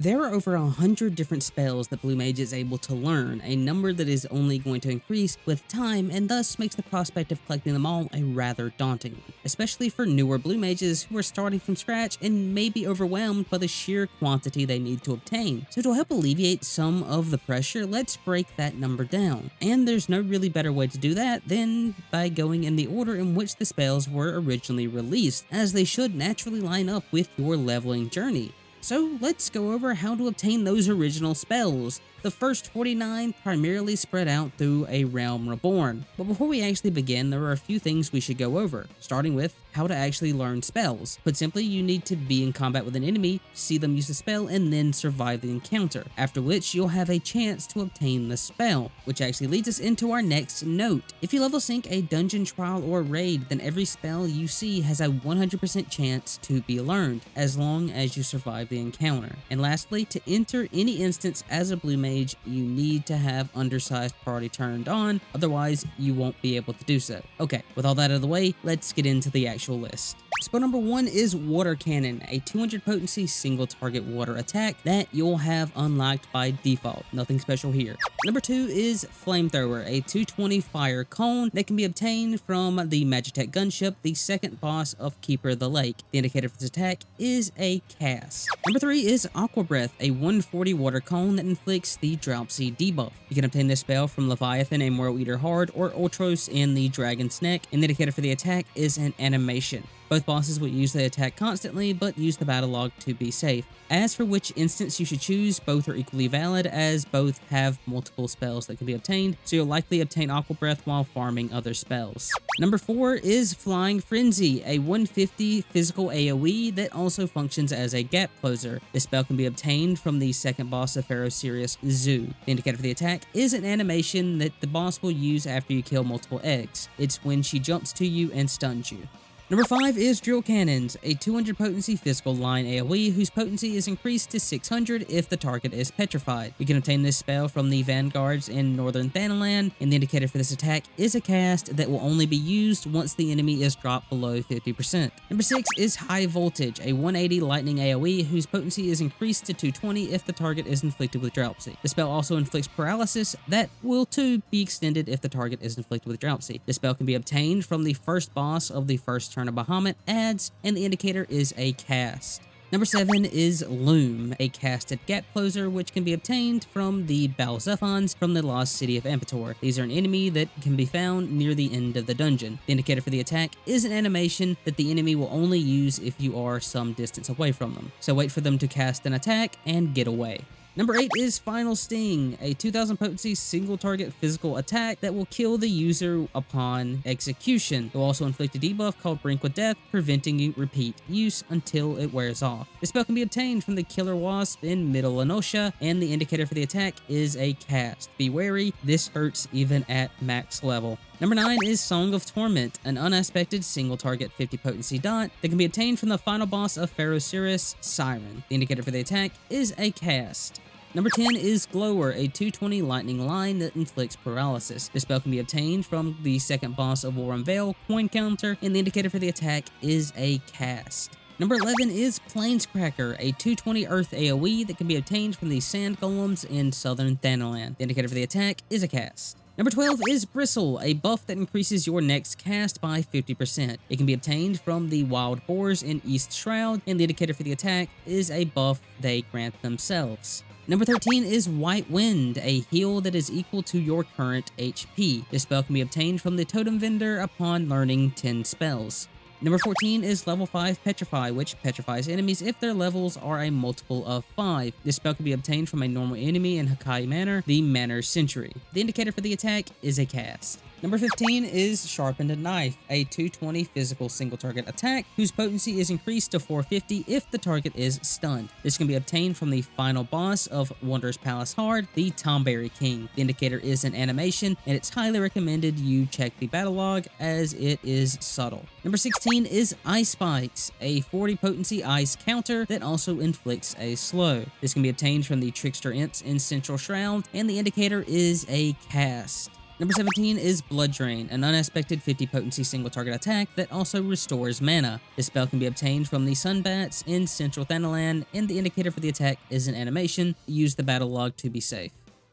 There are over 100 different spells that Blue Mage is able to learn, a number that is only going to increase with time and thus makes the prospect of collecting them all a rather daunting one, especially for newer Blue Mages who are starting from scratch and may be overwhelmed by the sheer quantity they need to obtain. So to help alleviate some of the pressure, let's break that number down. And there's no really better way to do that than by going in the order in which the spells were originally released, as they should naturally line up with your leveling journey. So let's go over how to obtain those original spells. The first 49 primarily spread out through a Realm Reborn, but before we actually begin, there are a few things we should go over, starting with how to actually learn spells. Put simply, you need to be in combat with an enemy, see them use the spell, and then survive the encounter, after which you'll have a chance to obtain the spell, which actually leads us into our next note. If you level sync a dungeon trial or raid, then every spell you see has a 100% chance to be learned, as long as you survive the encounter. And lastly, to enter any instance as a Blue Mage, you need to have undersized priority turned on, otherwise you won't be able to do so. Okay, with all that out of the way, let's get into the actual list. Spell number 1 is Water Cannon, a 200 potency single target water attack that you'll have unlocked by default. Nothing special here. Number 2 is Flamethrower, a 220 fire cone that can be obtained from the Magitech gunship, the second boss of Keeper of the Lake. The indicator for this attack is a cast. Number 3 is Aqua Breath, a 140 water cone that inflicts the dropsy debuff. You can obtain this spell from Leviathan and Mortal Eater Hard or Ultros in the Dragon's Neck, and the indicator for the attack is an animation. Both bosses will use the attack constantly, but use the battle log to be safe. As for which instance you should choose, both are equally valid, as both have multiple spells that can be obtained, so you'll likely obtain Aqua Breath while farming other spells. Number 4 is Flying Frenzy, a 150 physical AoE that also functions as a gap closer. This spell can be obtained from the second boss of Pharaoh Sirius, Zoo. The indicator for the attack is an animation that the boss will use after you kill multiple eggs. It's when she jumps to you and stuns you. Number 5 is Drill Cannons, a 200 potency physical line AoE whose potency is increased to 600 if the target is petrified. You can obtain this spell from the Vanguards in Northern Thanalan, and the indicator for this attack is a cast that will only be used once the enemy is dropped below 50%. Number 6 is High Voltage, a 180 lightning AoE whose potency is increased to 220 if the target is inflicted with dropsy. The spell also inflicts paralysis that will too be extended if the target is inflicted with dropsy. The spell can be obtained from the first boss of the first turn of Bahamut adds, and the indicator is a cast. Number 7 is Loom, a casted gap closer which can be obtained from the Balzephons from the lost city of Amphator. These are an enemy that can be found near the end of the dungeon. The indicator for the attack is an animation that the enemy will only use if you are some distance away from them. So wait for them to cast an attack and get away. Number 8 is Final Sting, a 2000 potency single target physical attack that will kill the user upon execution. It will also inflict a debuff called Brink with Death, preventing you repeat use until it wears off. The spell can be obtained from the Killer Wasp in Middle Enosha, and the indicator for the attack is a cast. Be wary, this hurts even at max level. Number 9 is Song of Torment, an unaspected single target 50 potency dot that can be obtained from the final boss of Pharaoh Sirius, Siren. The indicator for the attack is a cast. Number 10 is Glower, a 220 lightning line that inflicts paralysis. This spell can be obtained from the second boss of War Unveil, Coin Counter, and the indicator for the attack is a cast. Number 11 is Plaincracker, a 220 Earth AoE that can be obtained from the Sand Golems in Southern Thanalan. The indicator for the attack is a cast. Number 12 is Bristle, a buff that increases your next cast by 50%. It can be obtained from the Wild Boars in East Shroud, and the indicator for the attack is a buff they grant themselves. Number 13 is White Wind, a heal that is equal to your current HP. This spell can be obtained from the Totem Vendor upon learning 10 spells. Number 14 is level 5 Petrify, which petrifies enemies if their levels are a multiple of 5. This spell can be obtained from a normal enemy in Hakai Manor, the Manor Sentry. The indicator for the attack is a cast. Number 15 is Sharpened Knife, a 220 physical single target attack whose potency is increased to 450 if the target is stunned. This can be obtained from the final boss of Wondrous Palace Hard, the Tomberry King. The indicator is an animation, and it's highly recommended you check the battle log as it is subtle. Number 16 is Ice Spikes, a 40 potency ice counter that also inflicts a slow. This can be obtained from the Trickster Imps in Central Shroud, and the indicator is a cast. Number 17 is Blood Drain, an unexpected 50 potency single target attack that also restores mana. This spell can be obtained from the Sunbats in Central Thanalan, and the indicator for the attack is an animation. Use the battle log to be safe.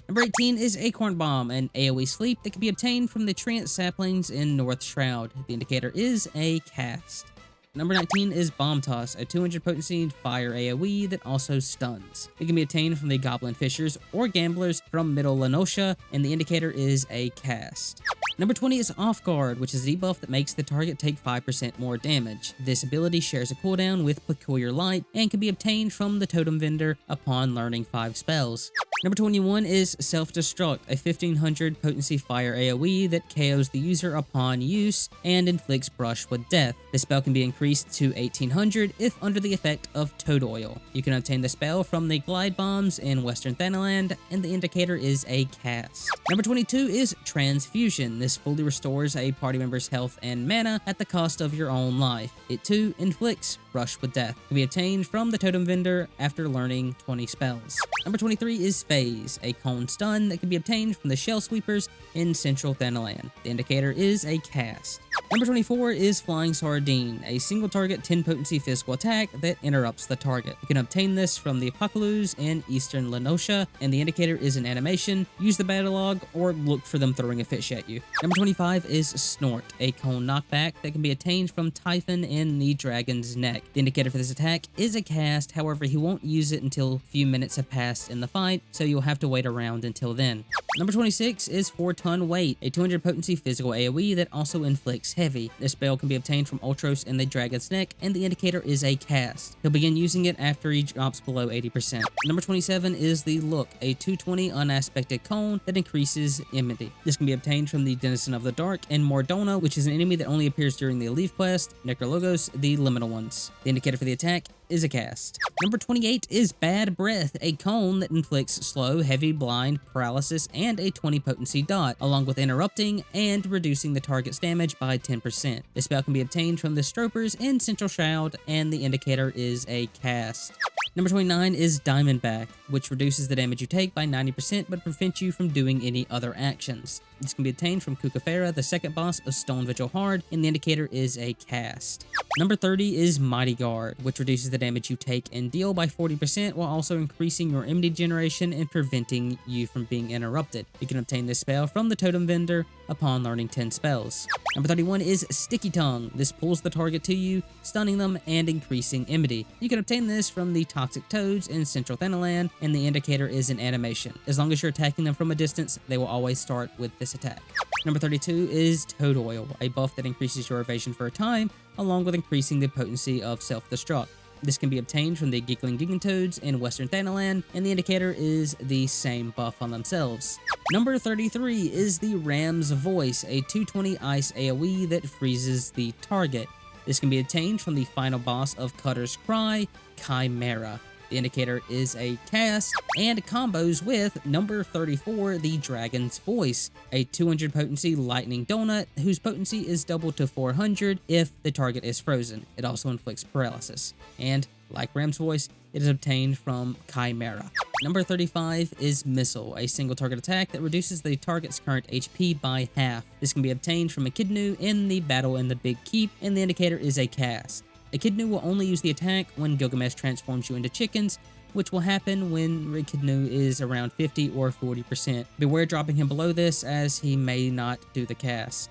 Number 18 is Acorn Bomb, an AoE sleep that can be obtained from the Treant saplings in North Shroud. The indicator is a cast. Number 19 is Bomb Toss, a 200 potency fire AoE that also stuns. It can be obtained from the Goblin Fishers or Gamblers from Middle Lenosha, and the indicator is a cast. Number 20 is Off Guard, which is a debuff that makes the target take 5% more damage. This ability shares a cooldown with Peculiar Light and can be obtained from the Totem Vendor upon learning 5 spells. Number 21 is Self-destruct, a 1500 potency fire AoE that KOs the user upon use and inflicts Brush with Death. The spell can be increased to 1800 if under the effect of Toad Oil. You can obtain the spell from the Glide Bombs in Western Thanaland, and the indicator is a cast. Number 22 is Transfusion. This fully restores a party member's health and mana at the cost of your own life. It too inflicts Brush with Death. It can be obtained from the Totem Vendor after learning 20 spells. Number 23 is Faze, a cone stun that can be obtained from the Shell Sweepers in Central Thanaland. The indicator is a cast. Number 24 is Flying Sardine, a single target 10 potency physical attack that interrupts the target. You can obtain this from the Apocalypse in Eastern Lenosha, and the indicator is an animation. Use the battle log or look for them throwing a fish at you. Number 25 is Snort, a cone knockback that can be attained from Typhon in the Dragon's Neck. The indicator for this attack is a cast, however he won't use it until a few minutes have passed in the fight, so you'll have to wait around until then. Number 26 is 4-ton Weight, a 200 potency physical AoE that also inflicts heavy. This spell can be obtained from Ultros in the Dragon's Neck, and the indicator is a cast. He'll begin using it after he drops below 80%. Number 27 is the Look, a 220 unaspected cone that increases enmity. This can be obtained from the Denizen of the Dark and Mordona, which is an enemy that only appears during the Leaf Quest, Necrologos, the Liminal Ones. The indicator for the attack is a cast. Number 28 is Bad Breath, a cone that inflicts slow, heavy, blind, paralysis, and a 20 potency dot, along with interrupting and reducing the target's damage by 10%. This spell can be obtained from the Stropers in Central Shroud, and the indicator is a cast. Number 29 is Diamondback, which reduces the damage you take by 90% but prevents you from doing any other actions. This can be obtained from Kukafera, the second boss of Stone Vigil Hard, and the indicator is a cast. Number 30 is Mighty Guard, which reduces the damage you take and deal by 40% while also increasing your enmity generation and preventing you from being interrupted. You can obtain this spell from the Totem Vendor upon learning 10 spells. Number 31 is Sticky Tongue. This pulls the target to you, stunning them and increasing enmity. You can obtain this from the Toxic Toads in Central Thanaland, and the indicator is an animation. As long as you're attacking them from a distance, they will always start with this attack. Number 32 is Toad Oil, a buff that increases your evasion for a time, along with increasing the potency of Self-destruct. This can be obtained from the Giggling Gigantoads in Western Thanaland, and the indicator is the same buff on themselves. Number 33 is the Ram's Voice, a 220 ice AoE that freezes the target. This can be obtained from the final boss of Cutter's Cry, Chimera. The indicator is a cast, and combos with number 34, the Dragon's Voice, a 200 potency lightning donut whose potency is doubled to 400 if the target is frozen. It also inflicts paralysis. And, like Ram's Voice, it is obtained from Chimera. Number 35 is Missile, a single target attack that reduces the target's current HP by half. This can be obtained from Echidnu in the Battle in the Big Keep, and the indicator is a cast. Echidnu will only use the attack when Gilgamesh transforms you into chickens, which will happen when Echidnu is around 50 or 40%. Beware dropping him below this, as he may not do the cast.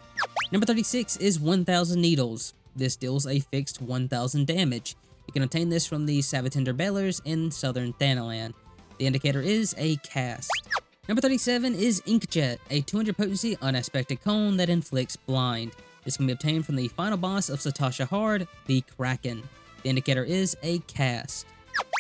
Number 36 is 1000 Needles. This deals a fixed 1000 damage. You can obtain this from the Savatinder Bailers in Southern Thanaland. The indicator is a cast. Number 37 is Inkjet, a 200 potency unaspected cone that inflicts blind. This can be obtained from the final boss of Satasha Hard, the Kraken. The indicator is a cast.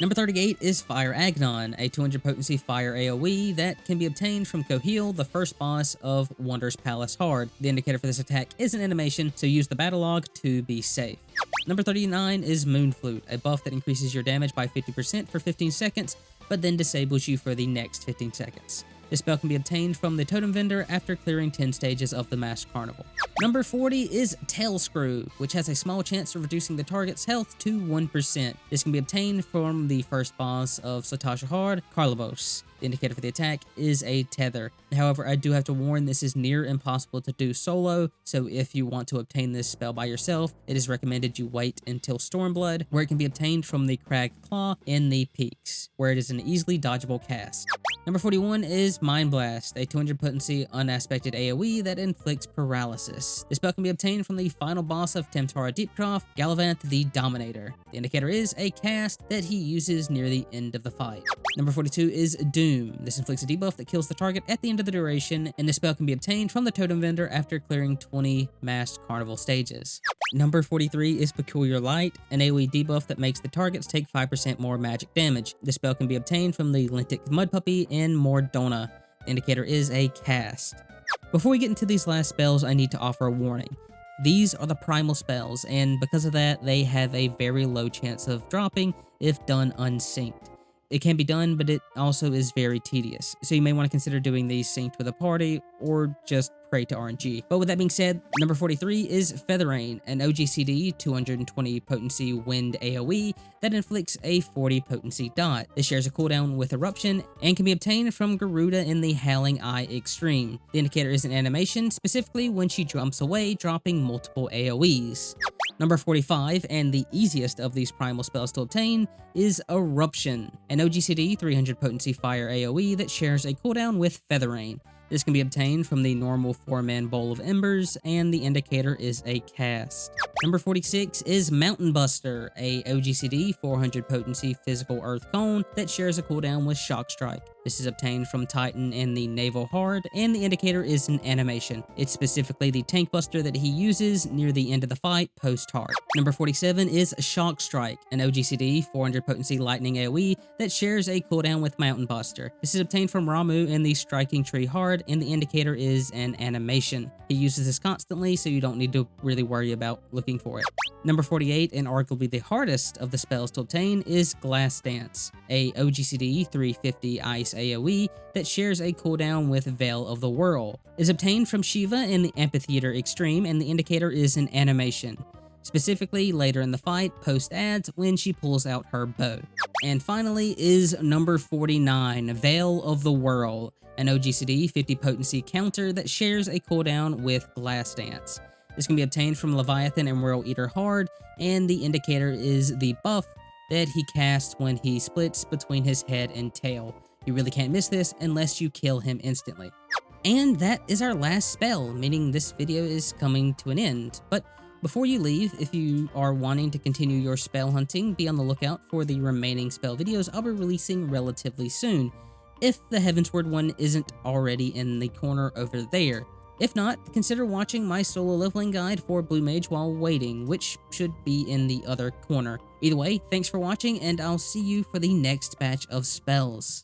Number 38 is Fire Agnon, a 200 potency fire AoE that can be obtained from Kohil, the first boss of Wondrous Palace Hard. The indicator for this attack is an animation, so use the battle log to be safe. Number 39 is Moon Flute, a buff that increases your damage by 50% for 15 seconds, but then disables you for the next 15 seconds. This spell can be obtained from the totem vendor after clearing 10 stages of the Masked Carnival. Number 40 is Tail Screw, which has a small chance of reducing the target's health to 1%. This can be obtained from the first boss of Satasha Hard, Karlabos. The indicator for the attack is a tether. However, I do have to warn this is near impossible to do solo, so if you want to obtain this spell by yourself, it is recommended you wait until Stormblood, where it can be obtained from the Cragged Claw in the Peaks, where it is an easily dodgeable cast. Number 41 is Mind Blast, a 200 potency unaspected AoE that inflicts paralysis. This spell can be obtained from the final boss of Temtara Deepcroft, Galavanth the Dominator. The indicator is a cast that he uses near the end of the fight. Number 42 is Doom. This inflicts a debuff that kills the target at the end of the duration, and this spell can be obtained from the totem vendor after clearing 20 Masked Carnival stages. Number 43 is Peculiar Light, an AoE debuff that makes the targets take 5% more magic damage. This spell can be obtained from the Lintic Mud Puppy and Mordona. The indicator is a cast. Before we get into these last spells, I need to offer a warning. These are the primal spells, and because of that, they have a very low chance of dropping if done unsynced. It can be done, but it also is very tedious, so you may want to consider doing these synced with a party, or just pray to RNG. But with that being said, number 43 is Feather Rain, an OGCD 220 potency wind AoE that inflicts a 40 potency dot. This shares a cooldown with Eruption and can be obtained from Garuda in the Howling Eye Extreme. The indicator is an animation, specifically when she jumps away, dropping multiple AoEs. Number 45, and the easiest of these primal spells to obtain, is Eruption, an OGCD 300 potency fire AoE that shares a cooldown with Feather Rain. This can be obtained from the normal 4-man Bowl of Embers, and the indicator is a cast. Number 46 is Mountain Buster, a OGCD 400 potency physical earth cone that shares a cooldown with Shock Strike. This is obtained from Titan in the Naval Hard, and the indicator is an animation. It's specifically the tank buster that he uses near the end of the fight post-hard. Number 47 is Shock Strike, an OGCD 400 potency lightning AoE that shares a cooldown with Mountain Buster. This is obtained from Ramuh in the Striking Tree Hard, and the indicator is an animation. He uses this constantly, so you don't need to really worry about looking for it. Number 48, and arguably the hardest of the spells to obtain, is Glass Dance, a OGCD 350 ice AoE that shares a cooldown with Veil of the Whorl. It is obtained from Shiva in the Amphitheater Extreme, and the indicator is an animation. Specifically later in the fight, post-ads, when she pulls out her bow. And finally is number 49, Veil of the Whorl, an OGCD 50 potency counter that shares a cooldown with Glass Dance. This can be obtained from Leviathan and World Eater Hard, and the indicator is the buff that he casts when he splits between his head and tail. You really can't miss this unless you kill him instantly. And that is our last spell, meaning this video is coming to an end. But before you leave, if you are wanting to continue your spell hunting, be on the lookout for the remaining spell videos I'll be releasing relatively soon, if the Heavensward one isn't already in the corner over there. If not, consider watching my solo leveling guide for Blue Mage while waiting, which should be in the other corner. Either way, thanks for watching, and I'll see you for the next batch of spells.